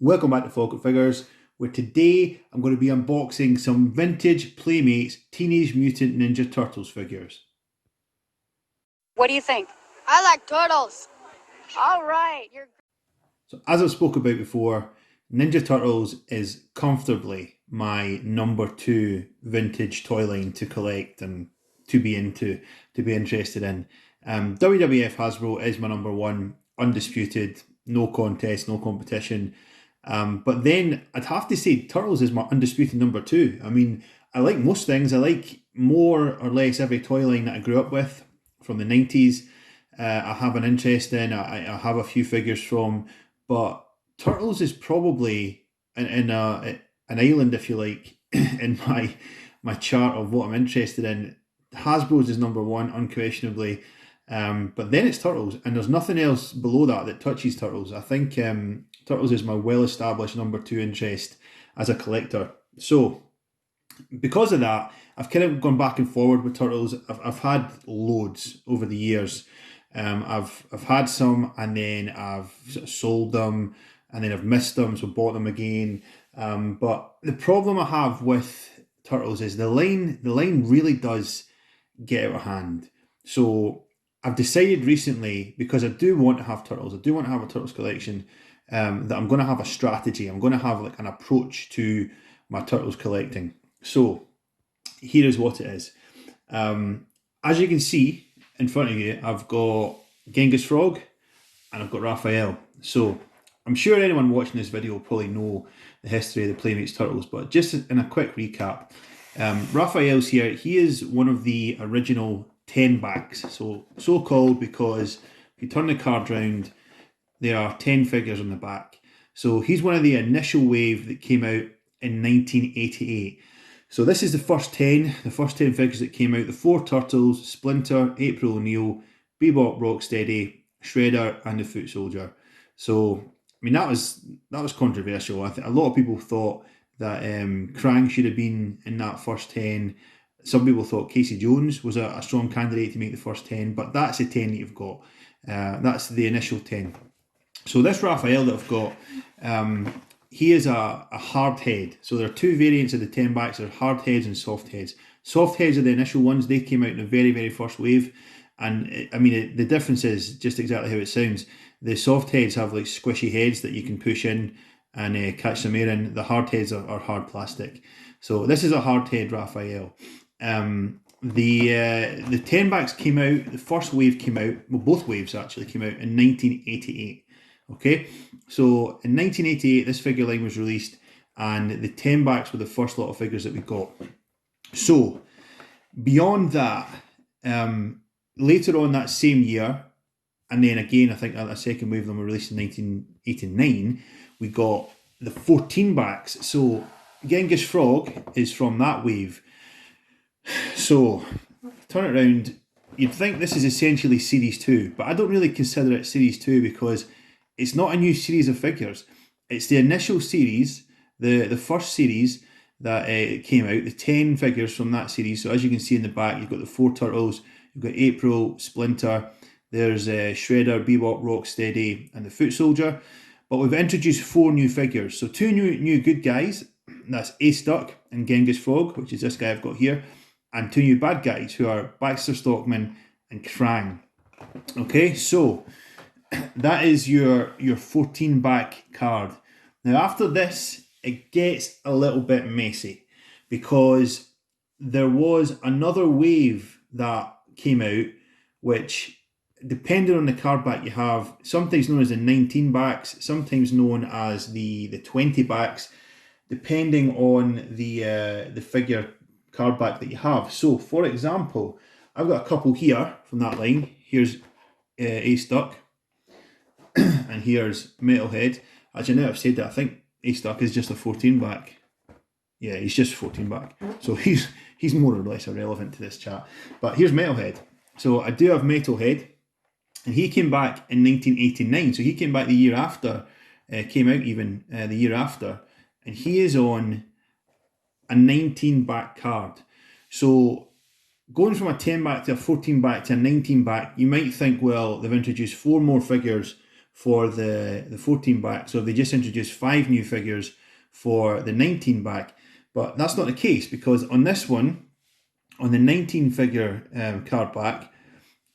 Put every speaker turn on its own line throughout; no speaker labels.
Welcome back to Falcon Figures, where today I'm going to be unboxing some vintage Playmates Teenage Mutant Ninja Turtles figures.
What do you think?
I like turtles.
All right, you're
So as I've spoke about before, Ninja Turtles is comfortably my number two vintage toy line to collect and to be interested in. WWF Hasbro is my number one, undisputed, no contest, no competition. But then I'd have to say Turtles is my undisputed number two. I mean, I like most things. I like more or less every toy line that I grew up with from the 90s. I have an interest in, I have a few figures from, but Turtles is probably an island, if you like, in my chart of what I'm interested in. Hasbro's is number one, unquestionably. But then it's Turtles, and there's nothing else below that touches Turtles. I think Turtles is my well-established number two interest as a collector. So, because of that, I've kind of gone back and forward with Turtles. I've had loads over the years. I've had some, and then I've sort of sold them, and then I've missed them, so bought them again. But the problem I have with Turtles is the line really does get out of hand. So I've decided recently, because I do want to have Turtles, I do want to have a Turtles collection, that I'm going to have a strategy. I'm going to have like an approach to my Turtles collecting. So here is what it is. As you can see in front of you, I've got Genghis Frog and I've got Raphael. So I'm sure anyone watching this video will probably know the history of the Playmates Turtles, but just in a quick recap, Raphael's here. He is one of the original 10 backs, so called because if you turn the card round, there are 10 figures on the back. So he's one of the initial wave that came out in 1988. So this is the first 10 figures that came out. The 4 Turtles, Splinter, April O'Neil, Bebop, Rocksteady, Shredder, and the Foot Soldier. So, I mean, that was controversial. A lot of people thought that Krang should have been in that first 10. Some people thought Casey Jones was a strong candidate to make the first 10, but that's the 10 that you've got. That's the initial 10. So this Raphael that I've got, he is a hard head. So there are two variants of the 10 backs. There are hard heads and soft heads. Soft heads are the initial ones. They came out in the very, very first wave. And I mean, the difference is just exactly how it sounds. The soft heads have like squishy heads that you can push in and catch some air in. The hard heads are hard plastic. So this is a hard head Raphael. The 10 backs came out, the first wave came out, well, both waves actually came out in 1988. Okay, so in 1988, this figure line was released, and the 10 backs were the first lot of figures that we got. So, beyond that, later on that same year, and then again, I think a second wave of them were released in 1989, we got the 14 backs. So, Genghis Frog is from that wave. So, turn it around, you'd think this is essentially Series 2, but I don't really consider it Series 2 because it's not a new series of figures. It's the initial series, the first series that came out, the 10 figures from that series. So as you can see in the back, you've got the 4 Turtles, you've got April, Splinter, there's Shredder, Bebop, Rocksteady, and the Foot Soldier. But we've introduced 4 new figures. So 2 new good guys, that's Ace Duck and Genghis Frog, which is this guy I've got here, and 2 new bad guys who are Baxter Stockman and Krang. Okay, so that is your 14 back card. Now after this, it gets a little bit messy because there was another wave that came out, which depending on the card back you have, sometimes known as the 19 backs, sometimes known as the 20 backs, depending on the figure card back that you have. So for example, I've got a couple here from that line. Here's Ace Duck. And here's Metalhead. Actually, now I've said that, I think Ace Duck is just a 14 back. Yeah, he's just 14 back. So he's more or less irrelevant to this chat. But here's Metalhead. So I do have Metalhead. And he came back in 1989. So he came back the year after, came out even the year after. And he is on a 19 back card. So going from a 10 back to a 14 back to a 19 back, you might think, well, they've introduced 4 more figures for the 14 back. So they just introduced 5 new figures for the 19 back. But that's not the case, because on this one, on the 19 figure card back,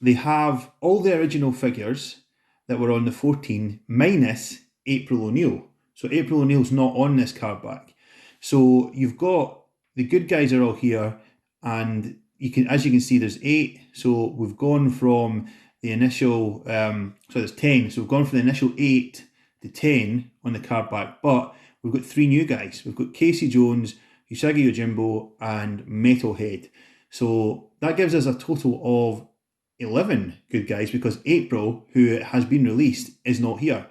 they have all the original figures that were on the 14 minus April O'Neil. So April O'Neil's not on this card back. So you've got the good guys are all here, and you can, as you can see, there's 8. So we've gone from the initial, so there's 10. So we've gone from the initial 8 to 10 on the card back, but we've got 3 new guys. We've got Casey Jones, Usagi Yojimbo, and Metalhead. So that gives us a total of 11 good guys, because April, who has been released, is not here.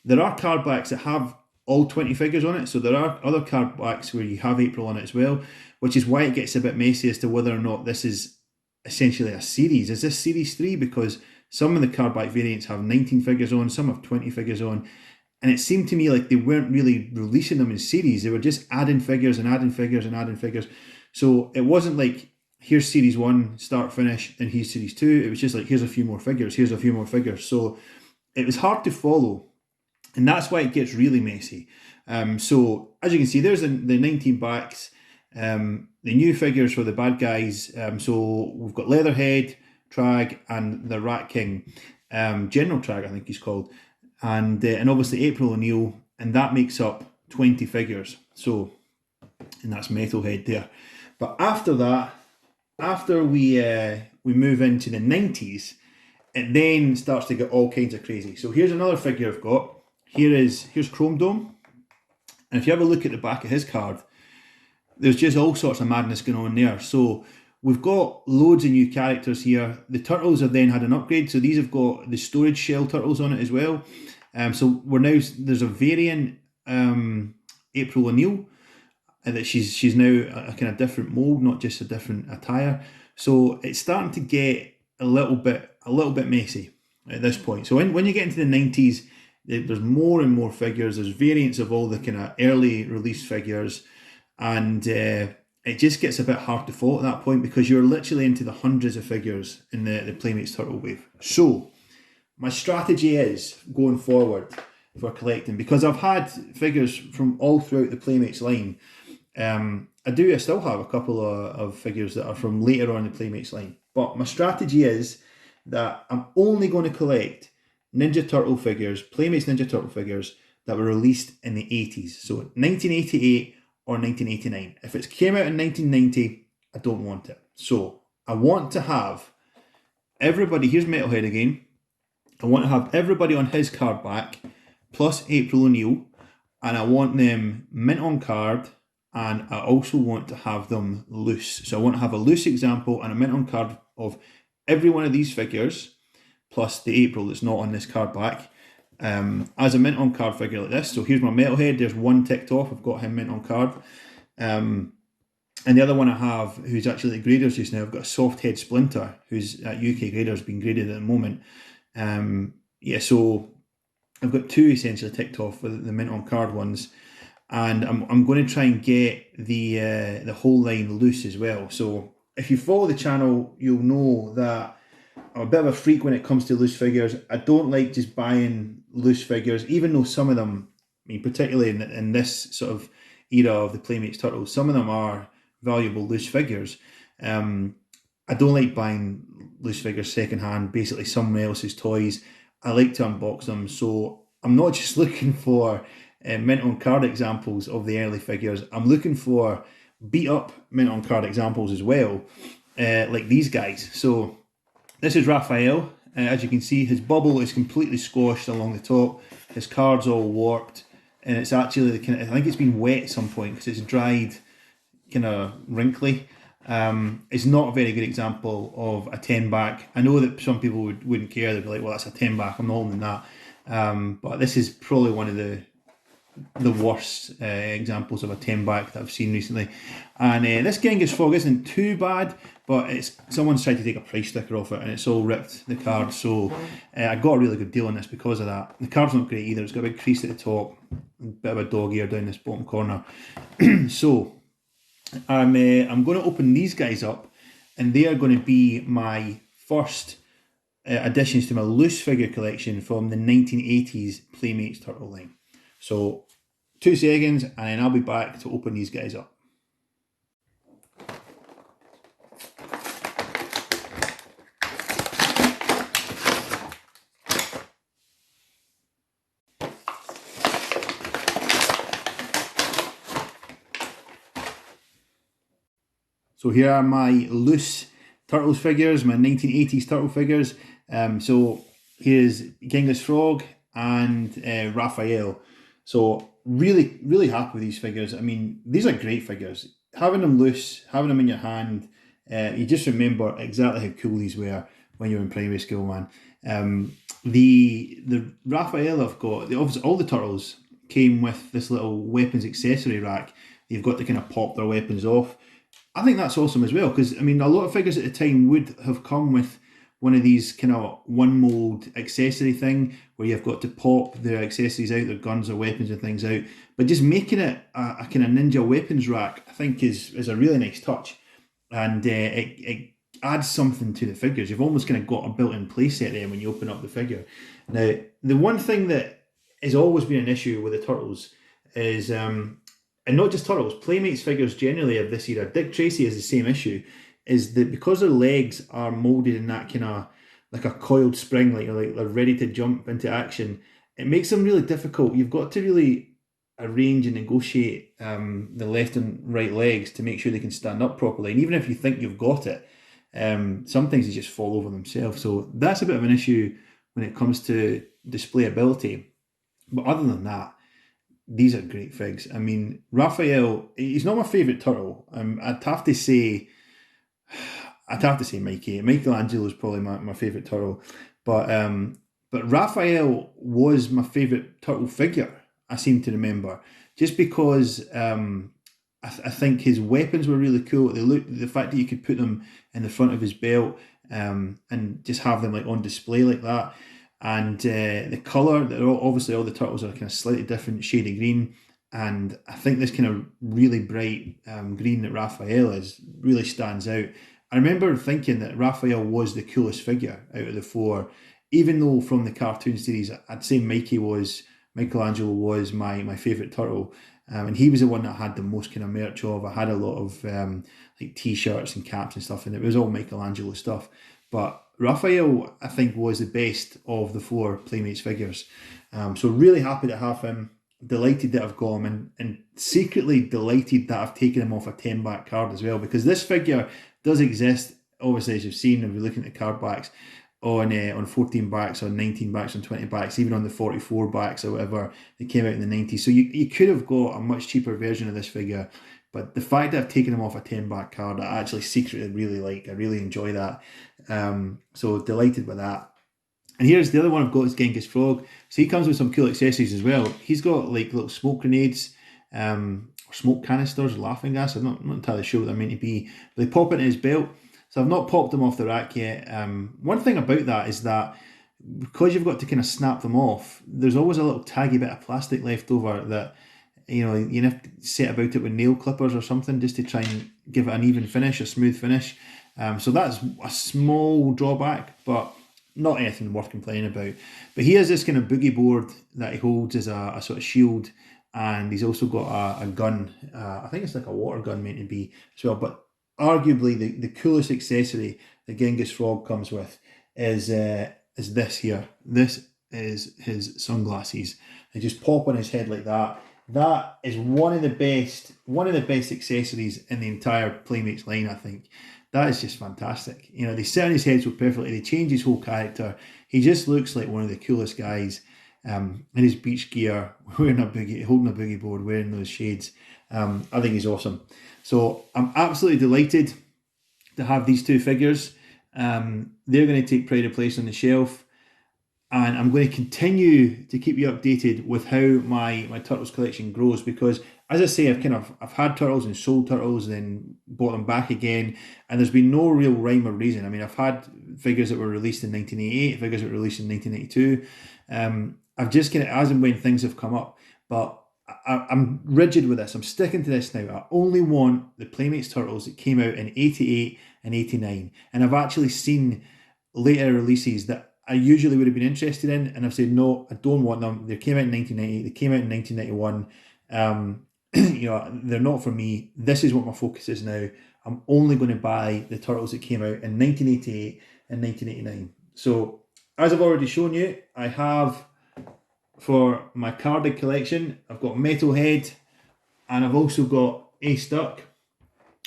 There are card backs that have all 20 figures on it, so there are other card backs where you have April on it as well, which is why it gets a bit messy as to whether or not this is essentially a series. Is this series 3? Because some of the card back variants have 19 figures on, some have 20 figures on, and it seemed to me like they weren't really releasing them in series. They were just adding figures and adding figures and adding figures. So it wasn't like, here's series 1, start, finish, and here's series 2. It was just like, here's a few more figures, here's a few more figures. So it was hard to follow, and that's why it gets really messy. So as you can see, there's the 19 backs, the new figures for the bad guys. So we've got Leatherhead, Trag, and the Rat King, General Trag, I think he's called, and obviously April O'Neil, and that makes up 20 figures. So, and that's Metalhead there. But after that, after we move into the 90s, it then starts to get all kinds of crazy. So here's another figure I've got. Here's Chrome Dome, and if you have a look at the back of his card, there's just all sorts of madness going on there. So we've got loads of new characters here. The turtles have then had an upgrade, so these have got the storage shell turtles on it as well. So there's a variant April O'Neil, and that she's now a kind of different mold, not just a different attire. So it's starting to get a little bit messy at this point. So when you get into the 90s, there's more and more figures. There's variants of all the kind of early release figures, and it just gets a bit hard to follow at that point, because you're literally into the hundreds of figures in the Playmates Turtle Wave. So my strategy is, going forward for collecting, because I've had figures from all throughout the Playmates line. I still have a couple of figures that are from later on in the Playmates line, but my strategy is that I'm only going to collect Ninja Turtle figures, Playmates Ninja Turtle figures that were released in the 80s. So 1988 or 1989. If it came out in 1990, I don't want it. So I want to have everybody, here's Metalhead again, I want to have everybody on his card back, plus April O'Neil, and I want them mint on card, and I also want to have them loose. So I want to have a loose example and a mint on card of every one of these figures, plus the April that's not on this card back, as a mint on card figure like this. So here's my Metalhead, there's one ticked off, I've got him mint on card. And the other one I have, who's actually at graders just now, I've got a soft head Splinter, who's at UK graders, being graded at the moment. So I've got 2 essentially ticked off with the mint on card ones, and I'm going to try and get the whole line loose as well. So if you follow the channel, you'll know that I'm a bit of a freak when it comes to loose figures. I don't like just buying loose figures, even though some of them, I mean, particularly in this sort of era of the Playmates Turtles, some of them are valuable loose figures. I don't like buying loose figures secondhand, basically someone else's toys. I like to unbox them, so I'm not just looking for mint on card examples of the early figures. I'm looking for beat up mint on card examples as well, like these guys. So this is Raphael. As you can see, his bubble is completely squashed along the top. His card's all warped, and it's actually I think it's been wet at some point because it's dried, kind of wrinkly. It's not a very good example of a 10 back. I know that some people wouldn't care. They'd be like, well, that's a 10 back, I'm not holding that. But this is probably one of the worst examples of a 10 back that I've seen recently. And this Genghis Fog isn't too bad, but someone's tried to take a price sticker off it and it's all ripped, the card. So I got a really good deal on this because of that. The card's not great either. It's got a big crease at the top, a bit of a dog ear down this bottom corner. So I'm going to open these guys up, and they are going to be my first additions to my loose figure collection from the 1980s Playmates Turtle line. So 2 seconds, and then I'll be back to open these guys up. So here are my loose Turtles figures, my 1980s Turtle figures. So here's Genghis Frog and Raphael. So really, really happy with these figures. I mean, these are great figures. Having them loose, having them in your hand, you just remember exactly how cool these were when you were in primary school, man. The Raphael I've got, obviously all the Turtles came with this little weapons accessory rack. You've got to kind of pop their weapons off. I think that's awesome as well, because I mean, a lot of figures at the time would have come with one of these kind of one mold accessory thing where you've got to pop their accessories out, their guns or weapons and things out. But just making it a kind of ninja weapons rack, I think, is a really nice touch, and it adds something to the figures. You've almost kind of got a built-in playset there when you open up the figure. Now, the one thing that has always been an issue with the Turtles is and not just Turtles, Playmates figures generally of this era, Dick Tracy has the same issue, is that because their legs are moulded in that kind of like a coiled spring, like they're ready to jump into action, it makes them really difficult. You've got to really arrange and negotiate the left and right legs to make sure they can stand up properly. And even if you think you've got it, sometimes they just fall over themselves. So that's a bit of an issue when it comes to display ability. But other than that, these are great figs. I mean, Raphael, he's not my favourite turtle. I'd have to say Mikey. Michelangelo is probably my favourite turtle. But Raphael was my favourite turtle figure, I seem to remember. Just because I think his weapons were really cool. The fact that you could put them in the front of his belt and just have them like on display like that. And the colour, obviously all the turtles are kind of slightly different shade of green, and I think this kind of really bright green that Raphael is really stands out. I remember thinking that Raphael was the coolest figure out of the four, even though from the cartoon series I'd say Michelangelo was my favourite turtle, and he was the one that I had the most kind of merch of. I had a lot of like t-shirts and caps and stuff, and it was all Michelangelo stuff. But Raphael, I think, was the best of the four Playmates figures. So really happy to have him. Delighted that I've got him, and secretly delighted that I've taken him off a 10-back card as well, because this figure does exist, obviously, as you've seen, if you're looking at the card backs, on 14 backs, on 19 backs, on 20 backs, even on the 44 backs or whatever that came out in the 90s. So you could have got a much cheaper version of this figure, but the fact that I've taken him off a 10-back card, I actually secretly really like. I really enjoy that. So delighted with that. And here's the other one I've got is Genghis Frog. So he comes with some cool accessories as well. He's got like little smoke grenades, or smoke canisters, or laughing gas. I'm not entirely sure what they're meant to be. But they pop into his belt. So I've not popped them off the rack yet. One thing about that is that because you've got to kind of snap them off, there's always a little taggy bit of plastic left over that you have to set about it with nail clippers or something just to try and give it an even finish, a smooth finish. So that's a small drawback, but not anything worth complaining about. But he has this kind of boogie board that he holds as a sort of shield, and he's also got a gun. I think it's like a water gun meant to be as well. But arguably the coolest accessory that Genghis Frog comes with is this here. This is his sunglasses. They just pop on his head like that. That is one of the best accessories in the entire Playmates line, I think. That is just fantastic. They sit on his head so perfectly. They change his whole character. He just looks like one of the coolest guys in his beach gear, holding a boogie board, wearing those shades. I think he's awesome. So I'm absolutely delighted to have these two figures. They're going to take pride of place on the shelf. And I'm going to continue to keep you updated with how my Turtles collection grows, because, as I say, I've had Turtles and sold Turtles, then bought them back again, and there's been no real rhyme or reason. I mean, I've had figures that were released in 1988, figures that were released in 1992. I've just kind of, as and when things have come up, but I'm rigid with this. I'm sticking to this now. I only want the Playmates Turtles that came out in 88 and 89, and I've actually seen later releases that I usually would have been interested in, and I've said no, I don't want them. They came out in 1990, they came out in 1991. They're not for me. This is what my focus is now. I'm only going to buy the Turtles that came out in 1988 and 1989. So, as I've already shown you, I have, for my carded collection, I've got Metalhead, and I've also got A-Stuck,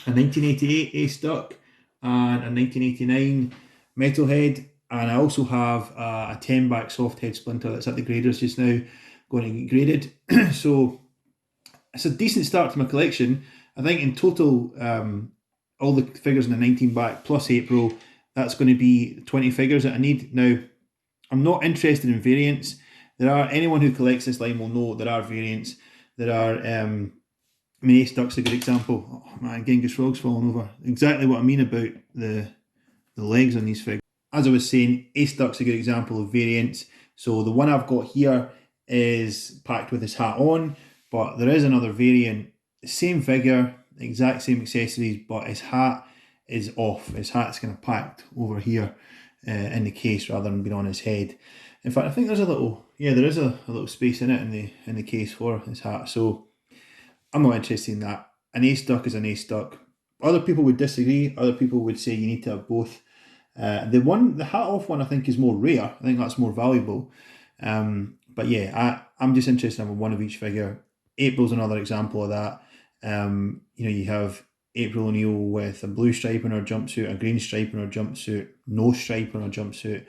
a 1988 A-Stuck, and a 1989 Metalhead, and I also have a 10 back soft head splinter that's at the graders just now, going to get graded. So it's a decent start to my collection. I think in total, all the figures in the 19 back plus April, that's going to be 20 figures that I need. Now, I'm not interested in variants. Anyone who collects this line will know there are variants. There are, A-Stuck's a good example. Oh man, Genghis Frog's falling over. Exactly what I mean about the legs on these figures. As I was saying, A-Stuck's a good example of variants. So the one I've got here is packed with his hat on, but there is another variant, same figure, exact same accessories, but his hat is off. His hat's kind of packed over here in the case rather than being on his head. In fact, I think there's a little space in it in the case for his hat. So I'm not interested in that. An A-Stuck is an A-Stuck. Other people would disagree. Other people would say you need to have both. The hat off one I think is more rare. I think that's more valuable. But yeah, I'm just interested in one of each figure. April's another example of that. You have April O'Neil with a blue stripe on her jumpsuit, a green stripe on her jumpsuit, no stripe on her jumpsuit.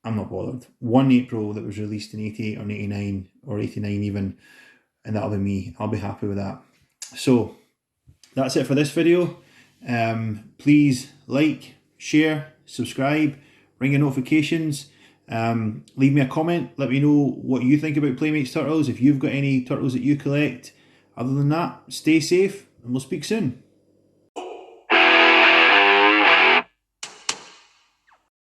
I'm not bothered. One April that was released in 88 or 89 or 89 even, and that'll be me. I'll be happy with that. So that's it for this video. Please like, share, subscribe, ring your notifications. Leave me a comment. Let me know what you think about Playmates Turtles. If you've got any turtles that you collect. Other than that, stay safe and we'll speak soon.